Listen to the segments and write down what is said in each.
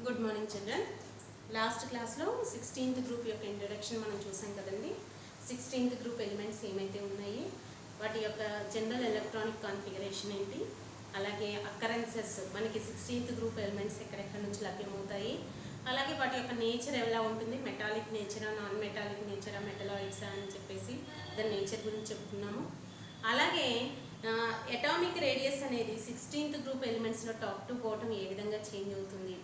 Good morning children. Last క్లాస్లో 16th group యొక్క introduction మనం చూసాం కదండి. 16th గ్రూప్ ఎలిమెంట్స్ ఏమైతే ఉన్నాయి, వాటి యొక్క జనరల్ ఎలక్ట్రానిక్ కాన్ఫిగరేషన్ ఏంటి, అలాగే అకరెన్సెస్ మనకి 16th గ్రూప్ ఎలిమెంట్స్ ఎక్కడెక్కడి నుంచి లభ్యమవుతాయి, అలాగే వాటి యొక్క నేచర్ ఎలా ఉంటుంది, మెటాలిక్ నేచరా, నాన్ మెటాలిక్ నేచరా, మెటలాయిడ్సా అని చెప్పేసి దాని నేచర్ గురించి చెప్తున్నాము. అలాగే అటామిక్ రేడియస్ అనేది 16th గ్రూప్ ఎలిమెంట్స్లో టాప్ టు బాటమ్ ఏ విధంగా చేంజ్ అవుతుంది,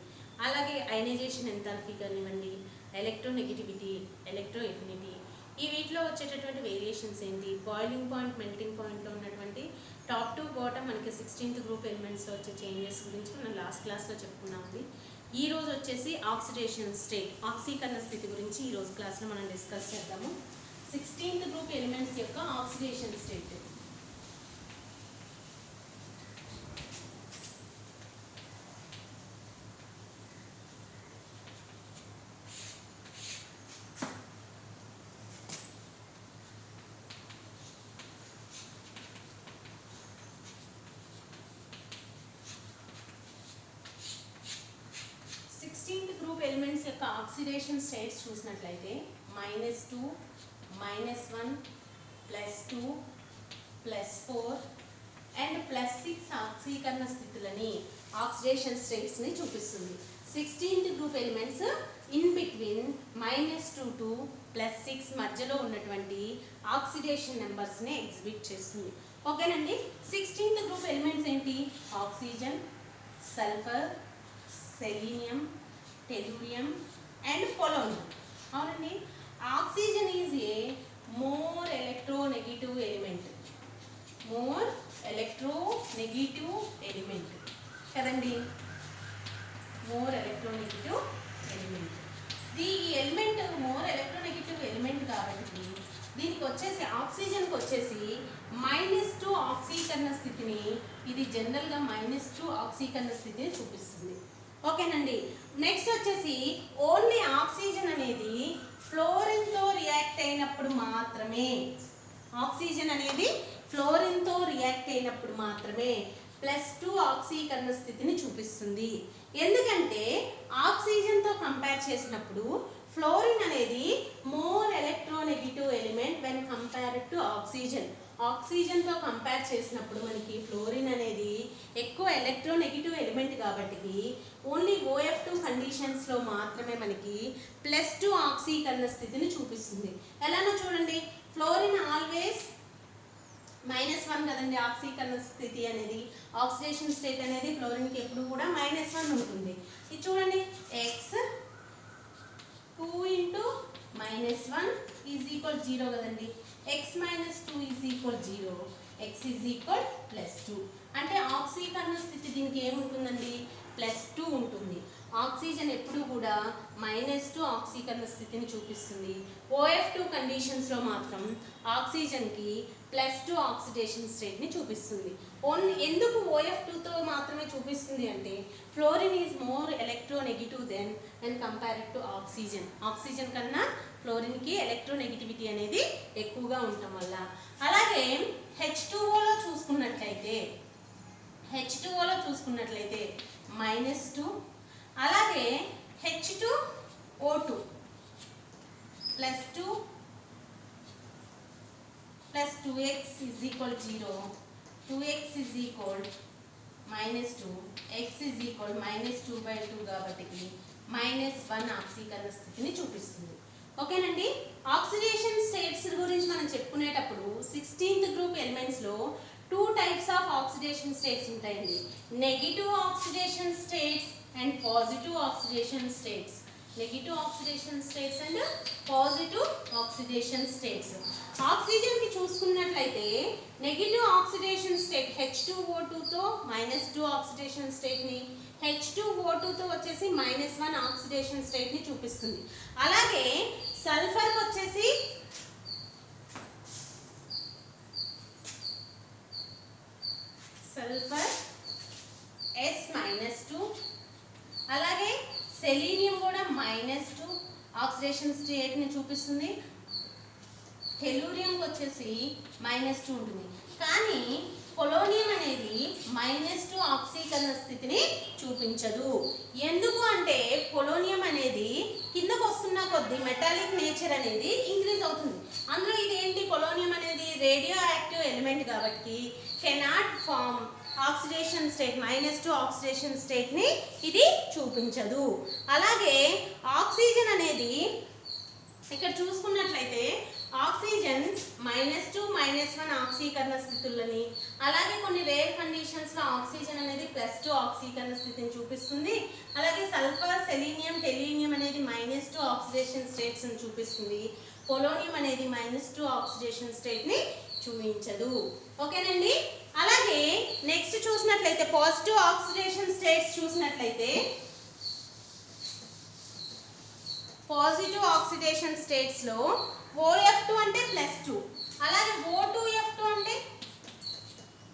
అలాగే అయనైజేషన్ ఎంథాల్పీ కానివ్వండి, ఎలక్ట్రోనెగటివిటీ, ఎలక్ట్రో ఎఫినిటీ, ఈ వీటిలో వచ్చేటటువంటి వేరియేషన్స్ ఏంటి, బాయిలింగ్ పాయింట్, మెల్టింగ్ పాయింట్లో ఉన్నటువంటి టాప్ టు బాటమ్ మనకి 16th గ్రూప్ ఎలిమెంట్స్లో వచ్చే చేంజెస్ గురించి మనం లాస్ట్ క్లాస్లో చెప్పుకున్నాము. ఈ రోజు వచ్చేసి ఆక్సిడేషన్ స్టేట్, ఆక్సీకరణ స్థితి గురించి ఈరోజు క్లాస్లో మనం డిస్కస్ చేద్దాము. 16th గ్రూప్ ఎలిమెంట్స్ యొక్క ఆక్సిడేషన్ స్టేట్. గ్రూప్ ఎలిమెంట్స్ యొక్క ఆక్సిడేషన్ స్టేట్స్ చూసినట్లయితే -2, -1, +2, +4 అండ్ +6 ఆక్సీకరణ స్థితులని ఆక్సిడేషన్ స్టేట్స్ని చూపిస్తుంది. 16th group elements in between -2 to +6 మధ్యలో ఉన్నటువంటి ఆక్సిడేషన్ నెంబర్స్ని ఎగ్జిబిట్ చేస్తుంది. ఓకేనండి. 16th గ్రూప్ ఎలిమెంట్స్ ఏంటి? Oxygen, sulphur, selenium, tellurium and polonium. అవునండి. Oxygen is a more electronegative element, more electronegative element కదండి, మోర్ ఎలక్ట్రోనెగటివ్ ఎలిమెంట్. ఈ ఎలిమెంట్ మోర్ ఎలక్ట్రోనెగటివ్ ఎలిమెంట్ కాబట్టి దీనికి వచ్చేసి ఆక్సిజన్కి వచ్చేసి -2 ఆక్సీకరణ స్థితిని, ఇది జనరల్గా -2 ఆక్సీకరణ స్థితిని చూపిస్తుంది. ఓకేనండి. నెక్స్ట్ వచ్చేసి ఓన్లీ ఆక్సిజన్ అనేది ఫ్లోరిన్తో రియాక్ట్ అయినప్పుడు మాత్రమే, ఆక్సిజన్ అనేది ఫ్లోరిన్తో రియాక్ట్ అయినప్పుడు మాత్రమే +2 ఆక్సీకరణ స్థితిని చూపిస్తుంది. ఎందుకంటే ఆక్సిజన్తో కంపేర్ చేసినప్పుడు ఫ్లోరిన్ అనేది more electronegative element when compared to oxygen. ఆక్సిజన్తో కంపేర్ చేసినప్పుడు మనకి ఫ్లోరిన్ అనేది ఎక్కువ ఎలక్ట్రోనెగటివ్ ఎలిమెంట్ కాబట్టి ఓన్లీ OF2 కండిషన్స్లో మాత్రమే మనకి +2 ఆక్సీకరణ స్థితిని చూపిస్తుంది. ఎలానో చూడండి, ఫ్లోరిన్ ఆల్వేస్ -1 కదండి ఆక్సీకరణ స్థితి అనేది, ఆక్సిడేషన్ స్టేట్ అనేది ఫ్లోరిన్కి ఎప్పుడు కూడా -1 ఉంటుంది. ఇది చూడండి, X 2 × -1 = 0 కదండి, X - 2 = 0, X +2 అంటే ఆక్సీకరణ స్థితి దీనికి ఏముంటుందండి? +2 ఉంటుంది. ఆక్సిజన్ ఎప్పుడు కూడా -2 ఆక్సీకరణ స్థితిని చూపిస్తుంది. OF2 కండిషన్స్లో మాత్రం ఆక్సిజన్కి +2 ఆక్సిడేషన్ స్టేట్ని చూపిస్తుంది. ఓన్లీ ఎందుకు OF2తో మాత్రమే చూపిస్తుంది అంటే fluorine is more electronegative than and compared to oxygen. Oxygen కన్నా ఫ్లోరిన్కి ఎలక్ట్రోనెగటివిటీ అనేది ఎక్కువగా ఉండటం వల్ల. అలాగే H2Oలో చూసుకున్నట్లయితే -2, అలాగే H2O2 +2 + 2x = 0, 2x = -2, x -2/2 కాబట్టి -1 ఆక్సీకరణ స్థితిని చూపిస్తుంది. ఓకేనండి. ఆక్సిడేషన్ స్టేట్స్ గురించి మనం చెప్పుకునేటప్పుడు 16th గ్రూప్ ఎలిమెంట్స్లో 2 టైప్స్ ఆఫ్ ఆక్సిడేషన్ స్టేట్స్ ఉంటాయండి. Negative oxidation states and positive oxidation states. Negative oxidation states and positive oxidation states. ఆక్సిజన్కి చూసుకున్నట్లయితే నెగిటివ్ ఆక్సిడేషన్ స్టేట్ H2O2తో -2 ఆక్సిడేషన్ స్టేట్ని, H2O2తో వచ్చేసి -1 ఆక్సిడేషన్ స్టేట్ని చూపిస్తుంది. అలాగే సల్ఫర్కి వచ్చేసి సల్ఫర్ S-2, అలాగే సెలీనియం కూడా -2 ఆక్సిడేషన్ స్టేట్ని చూపిస్తుంది. టెలూరియం వచ్చేసి -2 ఉంటుంది. కానీ పొలోనియం అనేది -2 ఆక్సీకరణ స్థితిని చూపించదు. ఎందుకు అంటే పొలోనియం అనేది కిందకు వస్తున్న కొద్దీ మెటాలిక్ నేచర్ అనేది ఇంక్రీజ్ అవుతుంది. అందులో ఇది ఏంటి, పొలోనియం అనేది రేడియో యాక్టివ్ ఎలిమెంట్ కాబట్టి cannot form oxidation state, -2 oxidation స్టేట్ని ఇది చూపించదు. అలాగే ఆక్సిజన్ అనేది ఇక్కడ చూసుకున్నట్లయితే ఆక్సిజన్ -2 -1 ఆక్సీకరణ స్థితులని, అలాగే కొన్ని రేర్ కండిషన్స్లో ఆక్సిజన్ అనేది +2 ఆక్సీకరణ స్థితిని చూపిస్తుంది. అలాగే సల్ఫర్, సెలీనియం, టెలీనియం అనేది -2 ఆక్సిడేషన్ స్టేట్స్ని చూపిస్తుంది. పొలోనియం అనేది -2 ఆక్సిడేషన్ స్టేట్ని చూపించదు. ఓకేనండి. అలాగే నెక్స్ట్ చూసినట్లయితే పాజిటివ్ ఆక్సిడేషన్ స్టేట్స్ చూసినట్లయితే పాజిటివ్ ఆక్సిడేషన్ స్టేట్స్లో OF2 అంటే +2, అలాగే O2F2 అంటే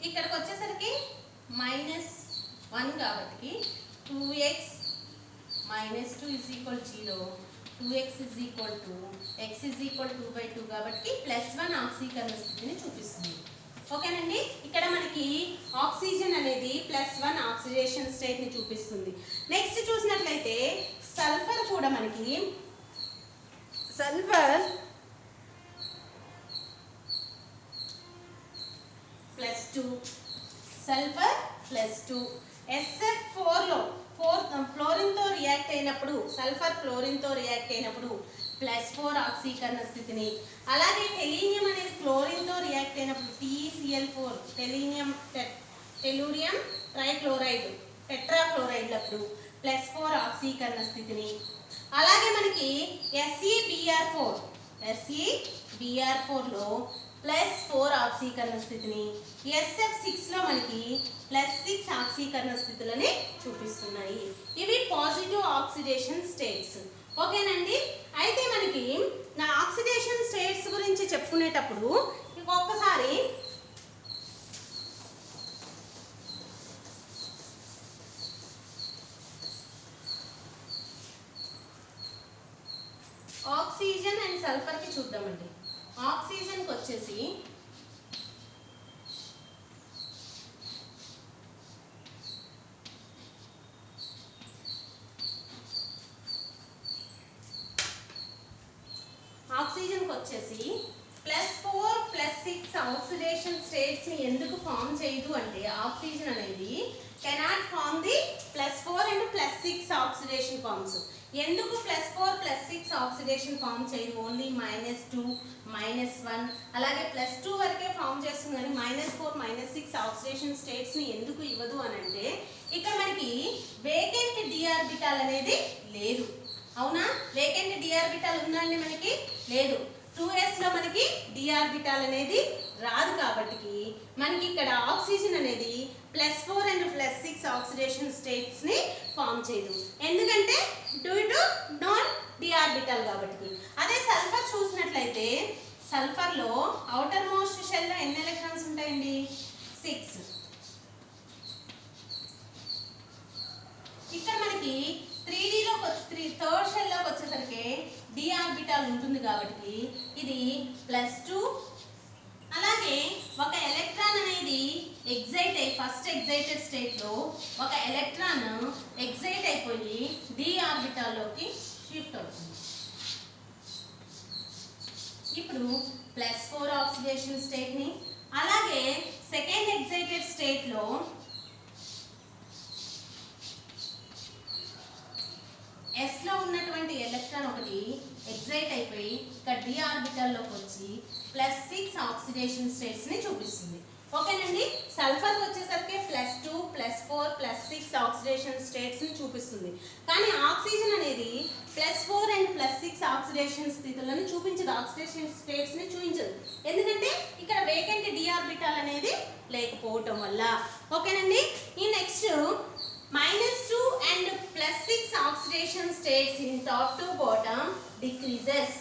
ఇక్కడికి వచ్చేసరికి -1 కాబట్టి 2x -2 0, 2x x 2/2 కాబట్టి +1 ఆక్సీకరణ స్థితిని చూపిస్తుంది. ఓకేనండి. ఇక్కడ మనకి ఆక్సిజన్ అనేది +1 ఆక్సిడేషన్ స్టేట్ని చూపిస్తుంది. నెక్స్ట్ చూసినట్లయితే సల్ఫర్ కూడా మనకి సల్ఫర్ +2, సల్ఫర్ +2, SF4లో ఫ్లోరిన్తో రియాక్ట్ అయినప్పుడు, సల్ఫర్ ఫ్లోరిన్తో రియాక్ట్ అయినప్పుడు +4 ఆక్సీకరణ స్థితిని, అలాగే టెలీనియం అనేది క్లోరిన్తో రియాక్ట్ అయినప్పుడు TeCl4 టెలూరియం ట్రైక్లోరైడ్ టెట్రాక్లోరైడ్లప్పుడు +4 ఆక్సీకరణ స్థితిని, అలాగే మనకి SeBr4లో +4 ఆక్సీకరణ స్థితిని, SF6లో మనకి +6 ఆక్సీకరణ స్థితులని చూపిస్తున్నాయి. ఇవి పాజిటివ్ ఆక్సిడేషన్ స్టేట్స్. ఓకేనండి. అయితే మనకి నా ఆక్సిడేషన్ స్టేట్స్ గురించి చెప్పుకునేటప్పుడు ఇంకొకసారి ఆక్సిజన్ అండ్ సల్ఫర్కి చూద్దామండి. ఆక్సిజన్కి వచ్చేసి +4 +6 ఆక్సిడేషన్ స్టేట్స్ని ఎందుకు ఫామ్ చేయదు అంటే ఆక్సిజన్ అనేది cannot form the +4 and +6 oxidation forms. ఎందుకు +4 +6 ఆక్సిడేషన్ ఫామ్ చేయదు, ఓన్లీ -2 -1 అలాగే +2 వరకే ఫామ్ చేస్తుంది కానీ -4 -6 ఆక్సిడేషన్ స్టేట్స్ని ఎందుకు ఇవ్వదు అని అంటే ఇక్కడ మనకి వేకెంట్ d ఆర్బిటాల్ అనేది లేదు. అవునా, వేకెంట్ d ఆర్బిటాల్ ఉందండి మనకి లేదు. 2sలో మనకి d ఆర్బిటాల్ అనేది రాదు కాబట్టి మనకి ఇక్కడ ఆక్సిజన్ అనేది +4 అండ్ +6 ఆక్సిడేషన్ స్టేట్స్ని ఫామ్ చేయదు. ఎందుకంటే due to non d orbital కాబట్టి. అదే సల్ఫర్ చూసినట్లయితే సల్ఫర్లో అవుటర్ మోస్ట్ షెల్లో ఎన్ని ఎలక్ట్రాన్స్ ఉంటాయండి, 6. ఇక్కడ మనకి 3Dలో థర్డ్ షెల్లోకి వచ్చేసరికి d ఆర్బిటాల్ ఉంటుంది కాబట్టి ఇది +2. అలాగే ఒక ఎలక్ట్రాన్ అనేది ఫస్ట్ ఎగ్జైటెడ్ స్టేట్లో ఒక ఎలక్ట్రాన్ ఎగ్జైట్ అయిపోయి d ఆర్బిటాల్లోకి షిఫ్ట్ అవుతుంది. ఇప్పుడు +4 ఆక్సిడేషన్ స్టేట్ని, అలాగే సెకండ్ ఎగ్జైటెడ్ స్టేట్లో ఎస్లో ఉన్నటువంటి ఎలక్ట్రాన్ ఒకటి ఎగ్జైట్ అయిపోయి ఇక్కడ d ఆర్బిటాల్లోకి వచ్చి +6 ఆక్సిడేషన్ స్టేట్స్ని చూపిస్తుంది. ఓకేనండి. సల్ఫర్కి వచ్చేసరికి +2 +4 +6 ఆక్సిడేషన్ స్టేట్స్ని చూపిస్తుంది. కానీ ఆక్సిజన్ అనేది +4 అండ్ +6 ఆక్సిడేషన్ స్థితులను చూపించదు, ఆక్సిడేషన్ స్టేట్స్ని చూపించదు. ఎందుకంటే ఇక్కడ వేకెంట్ d ఆర్బిటాల్ అనేది లేకపోవటం వల్ల. ఓకేనండి. ఈ next -2 and +6 oxidation states in top to bottom decreases.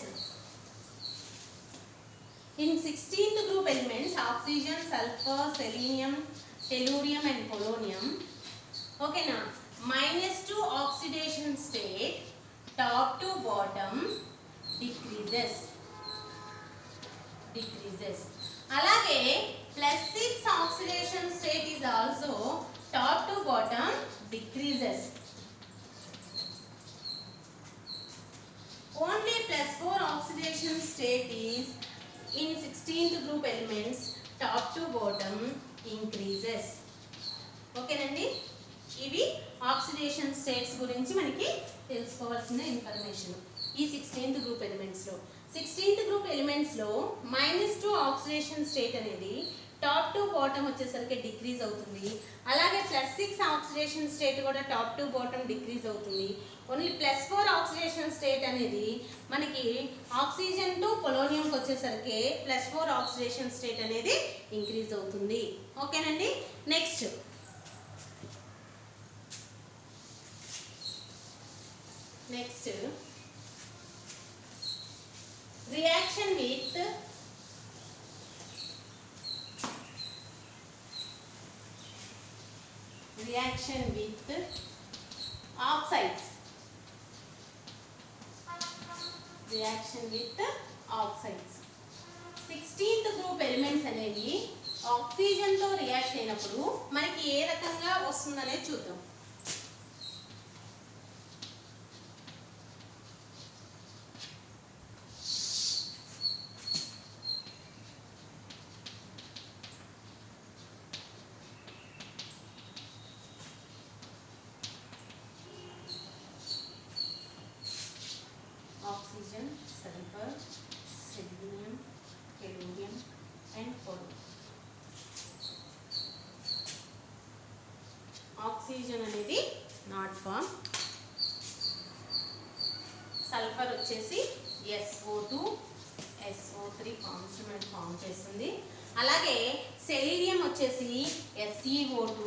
In 16th group elements oxygen, sulfur, selenium, tellurium and polonium. Okay na, -2 oxidation state top to bottom decreases. అలాగే +6 oxidation state is also top to bottom decreases. Only +4 oxidation state is in 16th group elements top to bottom increases. ఓకేనండి, ఇవి oxidation states గురించి మనకి తెలుసుకోవాల్సిన information. ఈ 16th group ఎలిమెంట్స్లో 16th group ఎలిమెంట్స్లో -2 oxidation state అనేది టాప్ టు బాటమ్ వచ్చేసరికి డిక్రీజ్ అవుతుంది. అలాగే +6 ఆక్సిడేషన్ స్టేట్ కూడా టాప్ టు బాటమ్ డిక్రీజ్ అవుతుంది. ఓన్లీ +4 ఆక్సిడేషన్ స్టేట్ అనేది మనకి ఆక్సిజన్ టు పొలోనియంకి వచ్చేసరికి +4 ఆక్సిడేషన్ స్టేట్ అనేది ఇంక్రీజ్ అవుతుంది. ఓకేనండి, next reaction with oxides. Reaction with oxides. 16th group elements అనేవి ఆక్సిజన్ తో రియాక్ట్ అయినప్పుడు మనకి ఏ రకంగా వస్తుందనే చూద్దాం. Oxygen, sulfur, selenium, tellurium and polonium. Oxygen అనేది నాట్ ఫార్మ్, సల్ఫర్ వచ్చేసి SO2 SO3 ఫార్మ్ చేస్తుంది. అలాగే సెలీనియం వచ్చేసి SeO2,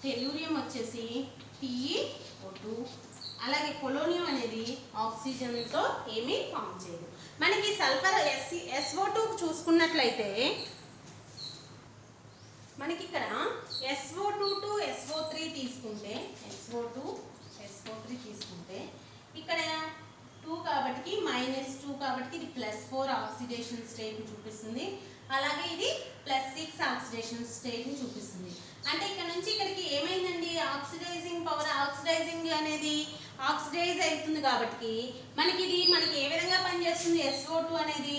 టెల్లూరియం వచ్చేసి TeO2, అలాగే పొలోనియం అనేది ఆక్సిజన్తో ఏమీ ఫామ్ చేయదు. మనకి సల్ఫర్ SO2 చూసుకున్నట్లయితే మనకి ఇక్కడ SO2 టు SO3 తీసుకుంటే SO2 SO3 తీసుకుంటే ఇక్కడ 2 కాబట్టి -2 కాబట్టి ఇది +4 ఆక్సిడేషన్ స్టేట్ ని చూపిస్తుంది. అలాగే ఇది +6 ఆక్సిడేషన్ స్టేట్ ని చూపిస్తుంది. అంటే ఇక్కడ నుంచి ఇక్కడికి ఏమైందండి, ఆక్సిడైజింగ్ పవర్, ఆక్సిడైజింగ్ అనేది ఆక్సిడైజ్ అవుతుంది కాబట్టి మనకి ఏ విధంగా పనిచేస్తుంది, SO2 అనేది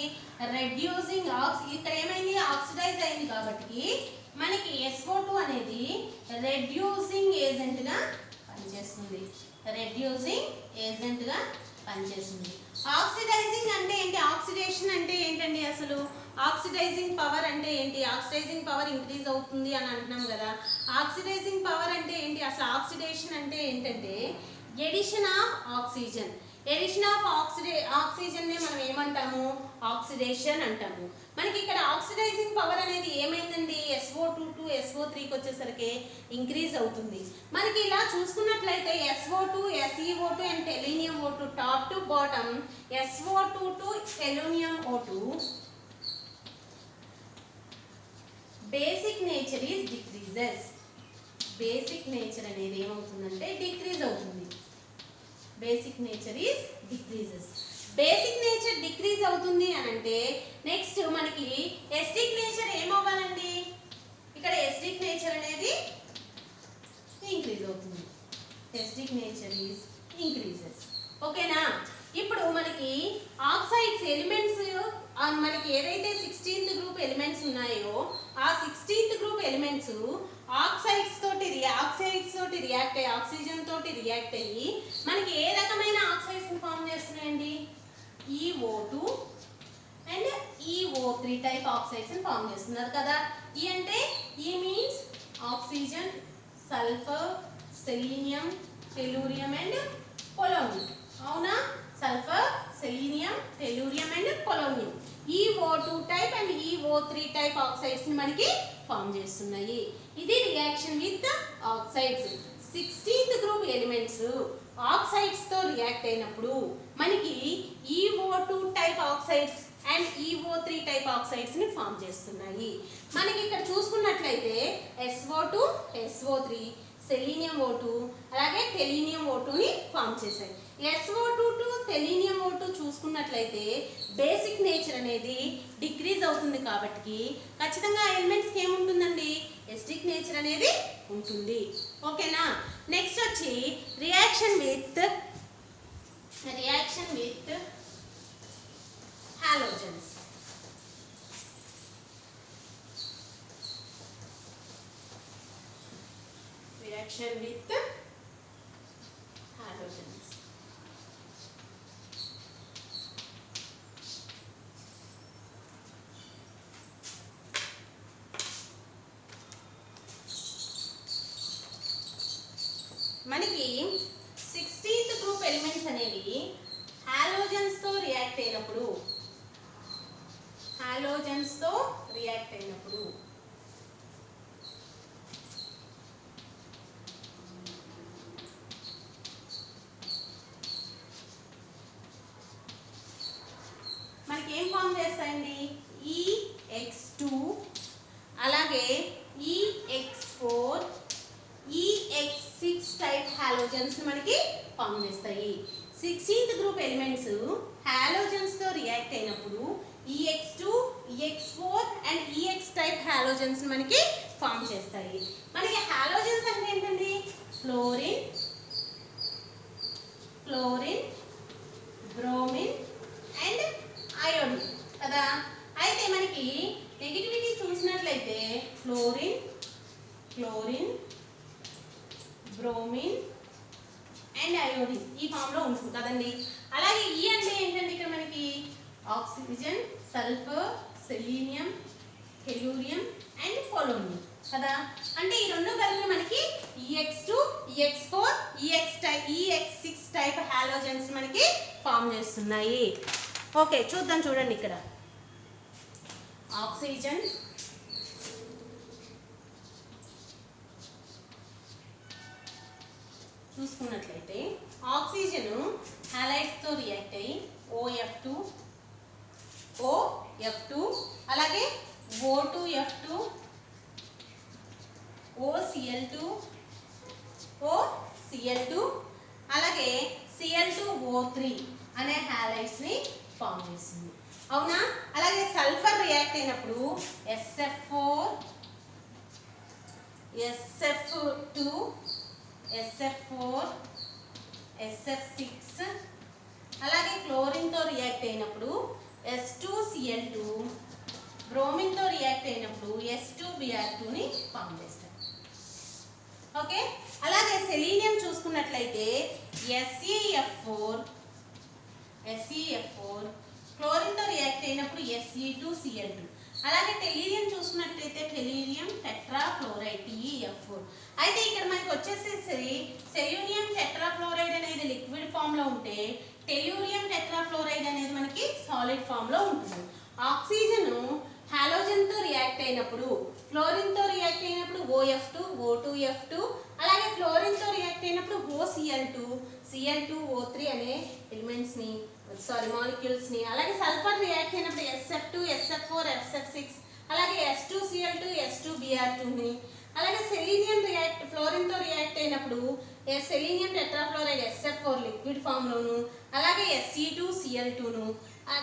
రెడ్యూసింగ్ ఇక్కడ ఏమైంది, ఆక్సిడైజ్ అయింది కాబట్టి మనకి SO2 అనేది రెడ్యూసింగ్ ఏజెంట్ గా పనిచేస్తుంది. రెడ్యూసింగ్ ఏజెంట్ గా పనిచేస్తుంది. ఆక్సిడైజింగ్ అంటే ఏంటి, ఆక్సిడేషన్ అంటే ఏంటండి, అసలు ఆక్సిడైజింగ్ పవర్ అంటే ఏంటి, ఆక్సిడైజింగ్ పవర్ ఇంక్రీజ్ అవుతుంది అని అంటున్నాం కదా. ఆక్సిడైజింగ్ పవర్ అంటే ఏంటి, అసలు ఆక్సిడేషన్ అంటే ఏంటంటే addition of oxygen. Addition of oxygen నే మనం ఏమంటాము, ఆక్సిడేషన్ అంటాము. మనకి ఇక్కడ ఆక్సిడైజింగ్ పవర్ అనేది ఏమైందండి, SO2 టు SO3కి వచ్చేసరికి ఇంక్రీజ్ అవుతుంది. మనకి ఇలా చూసుకున్నట్లయితే SO2 SeO2 and tellurium O2 top to bottom SO2 to tellurium O2 basic nature is decreases. Basic nature అనేది ఏమవుతుందంటే డిక్రీజ్ అవుతుంది. Basic nature is decreases. Basic nature decrease అవుతుంది అని అంటే నెక్స్ట్ మనకి ఎసిడిక్ నేచర్ ఏమవ్వాలండి, ఇక్కడ ఎసిడిక్ నేచర్ అనేది ఇంక్రీజ్ అవుతుంది. Acidic nature is increases. ఓకేనా, ఇప్పుడు మనకి ఆక్సైడ్స్ ఎలిమెంట్స్ మనకి ఏదైతే 16th గ్రూప్ ఎలిమెంట్స్ ఉన్నాయో ఆ 16th గ్రూప్ ఎలిమెంట్స్ ఆక్సైడ్స్ తోటి రియాక్ట్ అయ్యి ఆక్సిజన్ తోటి రియాక్ట్ అయ్యి మనకి ఏ రకమైన ఆక్సైడ్స్ ని ఫామ్ చేస్తున్నాయండి, EO2 and EO3 type oxides ని ఫామ్ చేస్తున్నారు కదా. ఈ అంటే ఈ means oxygen, sulphur, selenium, tellurium and polonium. అవునా, sulphur, selenium, tellurium and polonium EO2 type and EO3 type oxides ని మనకి ఫామ్ చేస్తున్నాయి. ఇది reaction with oxides. 16th group elements oxides తో రియాక్ట్ అయినప్పుడు మనకి EO2 type oxides and EO3 type oxides ని form చేస్తున్నాయి. మనకి ఇక్కడ చూసుకున్నట్లయితే SO2 SO3 సెలీనియం O2 అలాగే టెలీనియం O2ని ఫామ్ చేశాయి. SO2 టు టెలీనియం O2 చూసుకున్నట్లయితే బేసిక్ నేచర్ అనేది డిక్రీజ్ అవుతుంది కాబట్టి ఖచ్చితంగా ఎలిమెంట్స్కి ఏముంటుందండి, ఎసిడిక్ నేచర్ అనేది ఉంటుంది. ఓకేనా. నెక్స్ట్ వచ్చి reaction with halogens. Reaction with halogens. మనకి 16th గ్రూప్ ఎలిమెంట్స్ అనేవి హాలోజన్స్ తో రియాక్ట్ అయినప్పుడు మనకి ఏం ఫామ్ చేస్తాయండి, EX2 అలాగే EX4 EX6 టైప్ హాలోజన్స్ మనకి ఫామ్ చేస్తాయి. 16th గ్రూప్ ఎలిమెంట్స్ హాలోజన్స్ తో రియాక్ట్ అయినప్పుడు EX2 EX4 and EX type halogens మనకి ఫామ్ చేస్తాయి. మనకి హాలోజన్స్ అంటే ఏంటండి, ఫ్లోరిన్ బ్రోమిన్ అండ్ అయోడిన్ కదా. అయితే మనకి నెగటివిటీ చూసినట్లయితే ఫ్లోరిన్ బ్రోమిన్ అండ్ అయోడిన్ ఈ ఫామ్ లో ఉంటుంది కదండి. అలాగే ఈ అంటే ఏంటంటే ఇక్కడ మనకి oxygen, sulphur, selenium, tellurium and polonium కదా. అంటే ఈ రెండు కలిపి మనకి EX2 EX4 EX6 type halogens మనకి ఫామ్ చేస్తున్నాయి. ఓకే చూద్దాం, చూడండి ఇక్కడ ఆక్సిజన్, చూసుకున్నట్లయితే ఆక్సిజన్ హాలైడ్స్ తో రియాక్ట్ అయ్యి OF2 అలాగే O2F2 OCl2 అలాగే Cl2O3 అనే హాలైడ్స్ ని ఫామ్ చేస్తుంది. అవునా. అలాగే సల్ఫర్ రియాక్ట్ అయినప్పుడు SF4 SF2 SF4 SF6 అలాగే క్లోరిన్ తో రియాక్ట్ అయినప్పుడు S2Cl2, బ్రోమిన్ తో రియాక్ట్ అయినప్పుడు S2Br2 ని ఫామ్ చేస్తారు. ఓకే. అలాగే సెలీనియం చూసుకున్నట్లయితే SeF4 క్లోరిన్ తో రియాక్ట్ అయినప్పుడు Se2Cl2. అలాగే టెలీరియం చూసుకున్నట్లయితే టెలీరియం టెట్రాఫ్లోరైడ్ TeF4. అయితే ఇక్కడ మనకి వచ్చేసి సెలీనియం టెట్రాఫ్లోరైడ్ అనేది లిక్విడ్ ఫామ్ లో ఉంటే టెలూరియం టెట్రాఫ్లోరైడ్ అనేది మనకి సాలిడ్ ఫామ్ లో ఉంటుంది. ఆక్సిజన్ హాలోజన్ తో రియాక్ట్ అయినప్పుడు ఫ్లోరిన్ తో రియాక్ట్ అయినప్పుడు OF2 O2F2 అలాగే క్లోరిన్ తో రియాక్ట్ అయినప్పుడు OCl2 Cl2O3 అనే ఎలిమెంట్స్ ని మాలిక్యూల్స్ ని, అలాగే సల్ఫర్ రియాక్ట్ అయినప్పుడు SF2 SF4 SF6 అలాగే S2Cl2 S2Br2 ని, అలాగే సెలీనియం ఫ్లోరిన్ తో రియాక్ట్ అయినప్పుడు selenium tetrafluoride SF4 liquid form లోను అలాగే Se2Cl2 ను,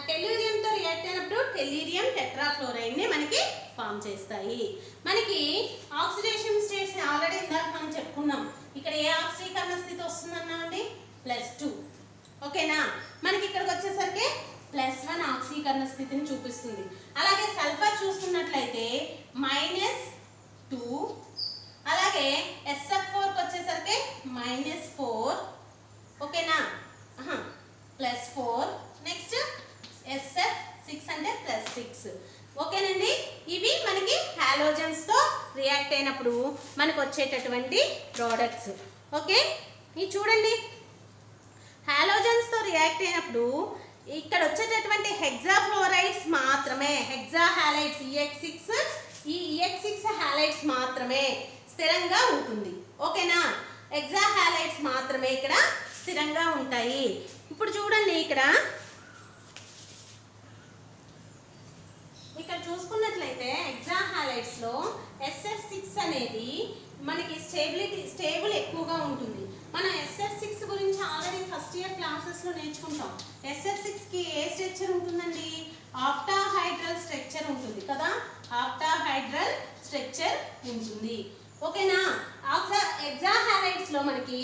టెలూరియం తో రియాక్ట్ అయినప్పుడు టెలీరియం టెట్రాఫ్లోరైడ్ ని మనకి ఫామ్ చేస్తాయి. మనకి ఆక్సిడేషన్ స్టేట్స్ ఆల్రెడీ ఇందాక మనం చెప్పుకున్నాం. ఇక్కడ ఏ ఆక్సీకరణ స్థితి వస్తుందన్నామండి, +2. ఓకేనా. మనకి ఇక్కడికి వచ్చేసరికి +1 ఆక్సీకరణ స్థితిని చూపిస్తుంది. అలాగే సల్ఫర్ చూసుకున్నట్లయితే -2 అలాగే SF4కి వచ్చేసరికి -4. ఓకేనా. +4. నెక్స్ట్ SF6 అంటే +6. ఓకేనండి. ఇవి మనకి హాలోజన్స్ తో రియాక్ట్ అయినప్పుడు మనకు వచ్చేటటువంటి ప్రోడక్ట్స్. ఓకే. ఇది చూడండి, హాలోజన్స్ తో రియాక్ట్ అయినప్పుడు ఇక్కడ వచ్చేటటువంటి హెక్సాఫ్లోరైడ్స్ మాత్రమే, హెక్సా హాలైడ్స్ ఈ EX6 హాలైడ్స్ మాత్రమే స్థిరంగా ఉంటుంది. ఓకేనా. హెక్సా హాలైడ్స్ మాత్రమే ఇక్కడ స్థిరంగా ఉంటాయి. ఇప్పుడు చూడండి, ఇక్కడ చూసుకున్నట్లయితే హెక్సా హాలైడ్స్ లో SF6 అనేది మనకి స్టేబుల్ ఎక్కువగా ఉంటుంది. మనం SF6 గురించి ఆల్రెడీ ఫస్ట్ ఇయర్ క్లాసెస్లో నేర్చుకుంటాం. SF6కి ఏ స్ట్రక్చర్ ఉంటుందండి? ఆక్టాహైడ్రల్ స్ట్రక్చర్ ఉంటుంది కదా, ఆక్టాహైడ్రల్ స్ట్రక్చర్ ఉంటుంది. ఓకేనా? హెక్సాహాలైడ్స్ లో మనకి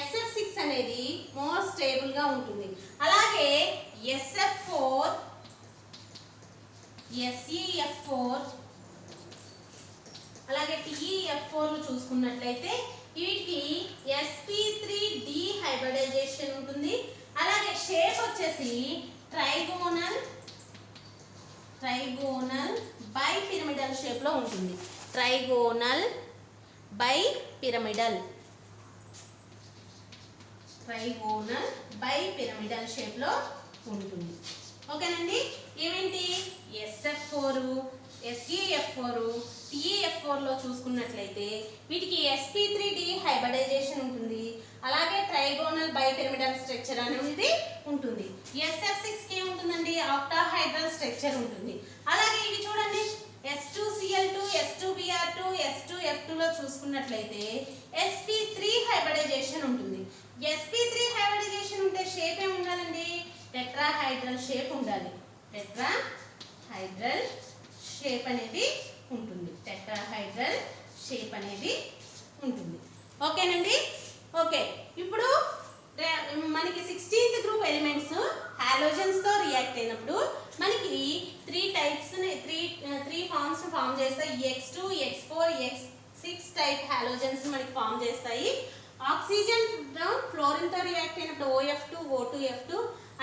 SF6 అనేది మోర్ స్టేబుల్ గా ఉంటుంది. అలాగే SF4, SeF4 అలాగే TeF4 చూసుకున్నట్లయితే వీటికి sp3 డీహైబ్రిడైజేషన్ ఉంటుంది. అలాగే షేప్ వచ్చేసి ట్రైగోనల్ బైపిరమిడల్ షేప్ లో ఉంటుంది. ట్రైగోనల్ బైపిరమిడల్ షేప్ లో ఉంటుంది. ఓకేనండి? ఏమేంటి? SF4, SeF4, TeF4 లో చూసుకున్నట్లయితే వీటికి sp3 డీహైబ్రిడైజేషన్ ఉంటుంది. అలాగే ట్రైగోనల్ బైపిరమిడల్ స్ట్రక్చర్ అనేది ఉంటుంది. SF6కి ఏముంటుందండి? ఆక్టాహైడ్రల్ స్ట్రక్చర్ ఉంటుంది. అలాగే ఇవి చూడండి, S2Cl2, S2Br2, S2F2 లో చూసుకున్నట్లయితే sp3 హైబ్రిడైజేషన్ ఉంటుంది. sp3 హైబ్రిడైజేషన్ ఉంటే షేప్ ఏమి ఉండాలండి? టెట్రాహైడ్రల్ షేప్ ఉండాలి. టెట్రాహైడ్రల్ షేప్ అనేది ఉంటుంది. టెట్రాహైడ్రల్ షేప్ అనేది ఉంటుంది. ఓకేనండి? ఓకే, ఇప్పుడు మనకి 16th గ్రూప్ ఎలిమెంట్స్ హాలోజన్స్ తో రియాక్ట్ అయినప్పుడు మనకి త్రీ ఫార్మ్స్ ఫామ్ చేస్తాయి. X2, X4, X6 type halogens మనకి ఫామ్ చేస్తాయి. ఆక్సిజన్ ఫ్లోరిన్ తో రియాక్ట్ అయినప్పుడు OF2, O2F2,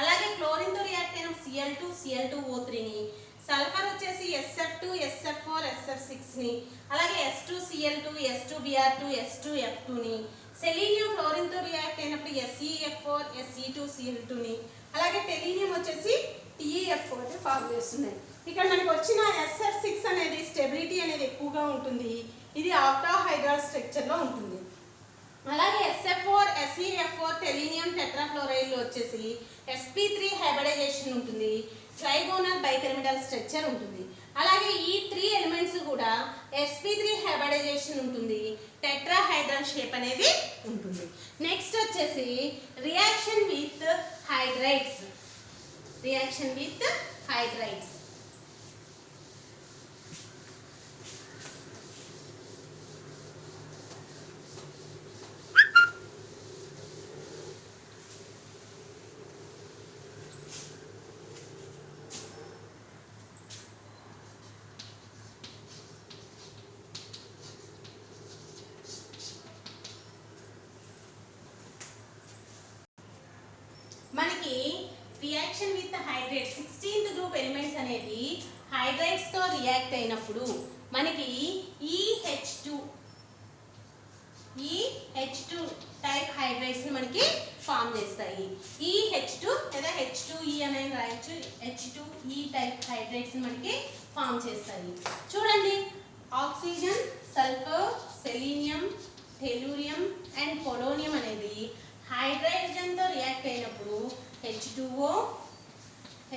అలాగే క్లోరిన్ తో రియాక్ట్ అయినప్పుడు Cl2, Cl2O3 ని, సల్ఫర్ వచ్చేసి SF2, SF4, SF6 ని, అలాగే S2Cl2, S2Br2, S2F2 ని, సెలీనియం ఫ్లోరిన్ తో రియాక్ట్ అయినప్పుడు SeF4, Se2Cl2 ని, అలాగే టెలీనియం వచ్చేసి TeF4 ని ఫామ్ చేస్తున్నాయి. ఇక్కడ మనకి వచ్చిన SF6 అనేది స్టెబిలిటీ అనేది ఎక్కువగా ఉంటుంది. ఇది ఆక్టాహైడ్రల్ స్ట్రక్చర్ లో ఉంటుంది. అలాగే SF4, SeF4, టెలీనియం టెట్రాఫ్లోరైడ్ లో వచ్చేసి sp3 హైబ్రిడైజేషన్ ఉంటుంది. ట్రైగోనల్ బైపిరమిడల్ స్ట్రక్చర్ ఉంటుంది. అలాగే ఈ 3 ఎలిమెంట్స్ కూడా sp3 హైబ్రిడైజేషన్ ఉంటుంది. టెట్రాహైడ్రల్ షేప్ అనేది ఉంటుంది. నెక్స్ట్ వచ్చేసి రియాక్షన్ విత్ హైడ్రైడ్స్. మనకి reaction with hydrides 16th group elements అనేది హైడ్రైడ్స్ తో రియాక్ట్ అయినప్పుడు మనకి EH2 టైప్ హైడ్రైడ్స్ ని మనకి ఫామ్ చేస్తాయి. EH2 లేదా H2E అని రాయొచ్చు. H2E టైప్ హైడ్రైడ్స్ ని మనకి ఫామ్ చేస్తాయి. చూడండి, oxygen, sulphur, selenium, tellurium and polonium అనేది హైడ్రోజన్ తో రియాక్ట్ అయినప్పుడు H2O,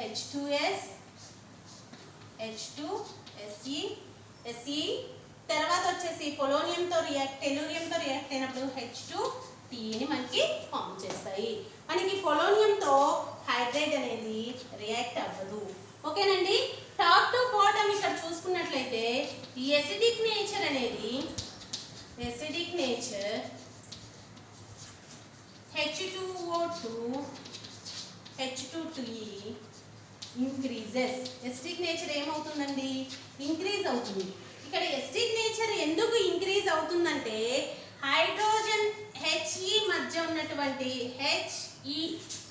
H2S, H2Se, Se, తర్వాత వచ్చేసి టెలూరియం తో రియాక్ట్ అయినప్పుడు H2Te ని మనకి ఫామ్ చేస్తాయి. మనకి పొలోనియం తో హైడ్రైడ్ అనేది రియాక్ట్ అవ్వదు. ఓకేనండి? టాప్ టు బాటమ్ ఇక్కడ చూసుకున్నట్లయితే ఈ acidic nature H2O2, H2Te increases. Acidic nature ఏమవుతుందండి? ఇంక్రీజ్ అవుతుంది. ఇక్కడ ఎసిడిక్ నేచర్ ఎందుకు ఇంక్రీజ్ అవుతుందంటే హైడ్రోజన్ He మధ్య ఉన్నటువంటి He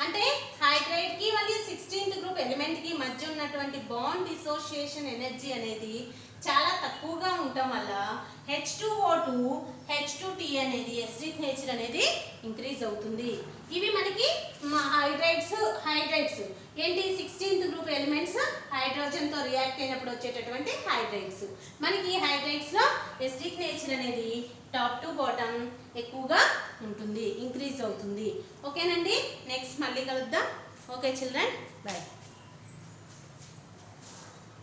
అంటే హైడ్రైడ్ కి మరియు 16th గ్రూప్ ఎలిమెంట్ కి మధ్య ఉన్నటువంటి బాండ్ డిసోసియేషన్ ఎనర్జీ అనేది చాలా తక్కువగా ఉండటం వల్ల H2O2, H2Te అనేది ఎసిడిక్ నేచర్ అనేది ఇంక్రీజ్ అవుతుంది. ఇవి మనకి హైడ్రైడ్స్ ఏంటి? 16th గ్రూప్ ఎలిమెంట్స్ హైడ్రోజన్ తో రియాక్ట్ అయినప్పుడు వచ్చేటటువంటి హైడ్రైడ్స్. మనకి ఈ హైడ్రైడ్స్ లో ఎసిడిక్ నేచర్ అనేది టాప్ టు బాటమ్ ఎక్కువగా ఉంటుంది, ఇంక్రీజ్ అవుతుంది. ఓకేనండి? నెక్స్ట్ మళ్ళీ కలుద్దాం. Okay children, bye.